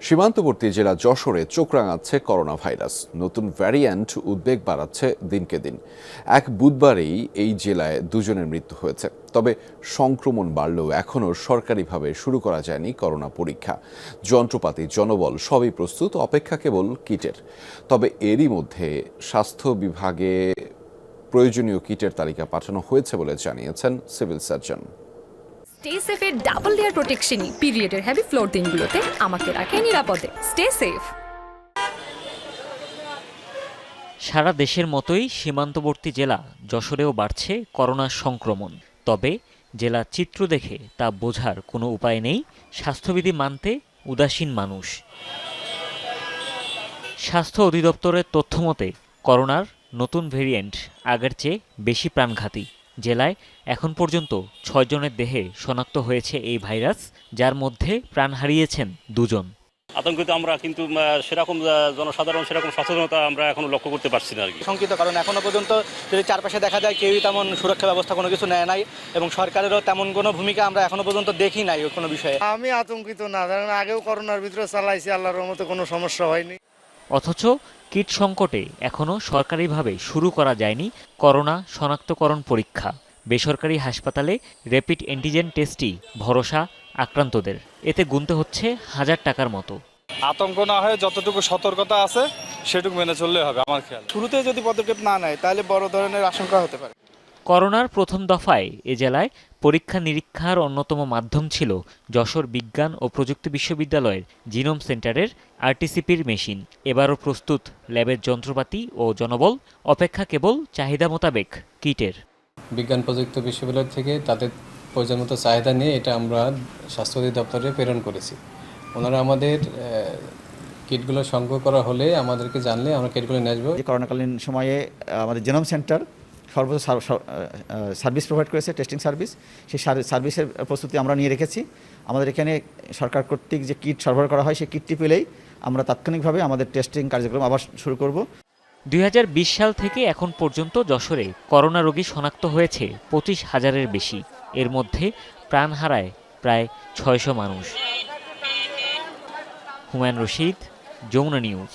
সীমান্তবর্তী জেলা যশোরে চোখ রাঙাচ্ছে করোনা ভাইরাস। নতুন ভ্যারিয়েন্ট উদ্বেগ বাড়াচ্ছে দিনকে দিন। এক বুধবারেই এই জেলায় দুজনের মৃত্যু হয়েছে। তবে সংক্রমণ বাড়লেও এখনও সরকারিভাবে শুরু করা যায়নি করোনা পরীক্ষা। যন্ত্রপাতি, জনবল সবই প্রস্তুত, অপেক্ষা কেবল কিটের। তবে এরই মধ্যে স্বাস্থ্য বিভাগে প্রয়োজনীয় কিটের তালিকা পাঠানো হয়েছে বলে জানিয়েছেন সিভিল সার্জন। স্টে সেফের ডাবল লেয়ার প্রোটেকশনই পিরিয়ডের হেভি ফ্লোর দিনগুলোতে আমাকে রাখে নিরাপদে। Stay safe. সারা দেশের মতোই সীমান্তবর্তী জেলা যশোরেও বাড়ছে করোনার সংক্রমণ। তবে জেলার চিত্র দেখে তা বোঝার কোনো উপায় নেই। স্বাস্থ্যবিধি মানতে উদাসীন মানুষ। স্বাস্থ্য অধিদপ্তরের তথ্যমতে করোনার নতুন ভেরিয়েন্ট আগের চেয়ে বেশি প্রাণঘাতী। জেলায় এখন পর্যন্ত ৬ জনের দেহে শনাক্ত হয়েছে এই ভাইরাস, যার মধ্যে প্রাণ হারিয়েছেন ২ জন। আতঙ্কিত আমরা, কিন্তু সেরকম জনসাধারণ সেরকম সচেতনতা আমরা এখনো লক্ষ্য করতে পারছি না আর কি। শঙ্কিত, কারণ এখনো পর্যন্ত যদি চারপাশে দেখা যায় কেউই তেমন সুরক্ষা ব্যবস্থা কোনো কিছু নেয় নাই, এবং সরকারেরও তেমন কোনো ভূমিকা আমরা এখনো পর্যন্ত দেখি নাই কোনো বিষয়ে। আমি আতঙ্কিত না, কারণ আগেও করোনার ভিতরে চালাইছি, আল্লাহর রহমতে কোনো সমস্যা হয়নি। অথচ কিট সংকটে এখনও সরকারিভাবে শুরু করা যায়নি করোনা শনাক্তকরণ পরীক্ষা। বেসরকারি হাসপাতালে র্যাপিড অ্যান্টিজেন টেস্টই ভরসা আক্রান্তদের। এতে গুনতে হচ্ছে ১,০০০ টাকার মতো। আতঙ্ক না হয়ে যতটুকু সতর্কতা আছে সেটুকু মেনে চললে হবে আমার খেয়াল। শুরুতে যদি পদক্ষেপ না নেয় তাহলে বড় ধরনের আশঙ্কা হতে পারে। করোনার প্রথম দফায় এ জেলায় পরীক্ষা নিরীক্ষার অন্যতম মাধ্যম ছিল যশোর বিজ্ঞান ও প্রযুক্তি বিশ্ববিদ্যালয়ের জিনোম সেন্টারের আরটিসিপির মেশিন। এবারও প্রস্তুত ল্যাবের যন্ত্রপাতি ও জনবল, অপেক্ষা কেবল চাহিদা মোতাবেক কিটের। বিজ্ঞান প্রযুক্তি বিশ্ববিদ্যালয় থেকে তাদের প্রয়োজন মতো চাহিদা নিয়ে এটা আমরা স্বাস্থ্য অধিদপ্তরে প্রেরণ করেছি। ওনারা আমাদের কিটগুলো সংগ্রহ করা হলে আমাদেরকে জানলে আমরা কিটগুলো নিয়ে আসবো। করোনাকালীন সময়ে আমাদের জিনোম সেন্টার সর্বোচ্চ সার্ভিস প্রোভাইড করেছে, টেস্টিং সার্ভিস। সেই সার্ভিসের প্রস্তুতি আমরা নিয়ে রেখেছি। আমাদের এখানে সরকার কর্তৃক যে কিট সরবরাহ করা হয়, সেই কিটটি পেলেই আমরা তাৎক্ষণিকভাবে আমাদের টেস্টিং কার্যক্রম আবার শুরু করব। ২০২০ সাল থেকে এখন পর্যন্ত যশোরে করোনা রোগী শনাক্ত হয়েছে ২৫,০০০-এর বেশি। এর মধ্যে প্রাণ হারায় প্রায় ৬০০ মানুষ। হুমায়ুন রশিদ, যমুনা নিউজ।